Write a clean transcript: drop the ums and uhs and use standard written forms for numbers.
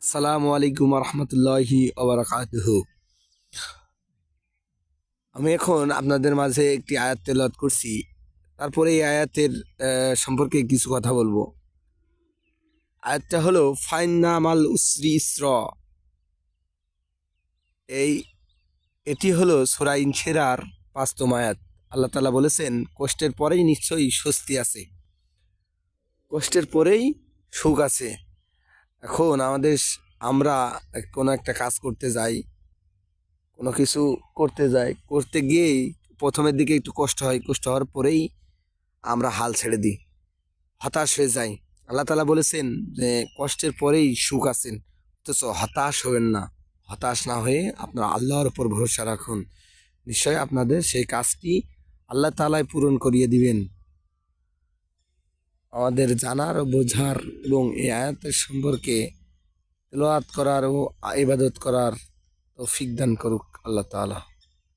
আসসালামু আলাইকুম রহমতুল্লাহি ওবারাকাতুহু। আমি এখন আপনাদের মাঝে একটি আয়াত তেলাওয়াত করছি। তারপরে এই আয়াতের সম্পর্কে কিছু কথা বলবো। আয়াতটা হলো ফাইন্না মাল উসরি ইসর। এই এটি হলো সূরা ইনশিরার ৫তম আয়াত। আল্লাহ তাআলা বলেছেন, কষ্টের পরেই নিশ্চয়ই স্বস্তি আছে, কষ্টের পরেই সুখ আছে। এখন আমরা কোনো একটা কাজ করতে যাই, কোনো কিছু করতে যাই, করতে গিয়েই প্রথমের দিকে একটু কষ্ট হয়, কষ্ট হওয়ার পরেই আমরা হাল ছেড়ে দিই, হতাশ হয়ে যাই। আল্লাহ তাআলা বলেছেন যে কষ্টের পরেই সুখ আছেন, অথচ হতাশ হবেন না। হতাশ না হয়ে আপনারা আল্লাহর উপর ভরসা রাখুন, নিশ্চয় আপনাদের সেই কাজটি আল্লাহ তাআলাই পূরণ করিয়ে দিবেন। আমাদের জানার ও বোঝার এবং এই আয়াতের সম্পর্কে তেলাওয়াত করার ও ইবাদত করার তৌফিক দান করুক আল্লাহ তাআলা।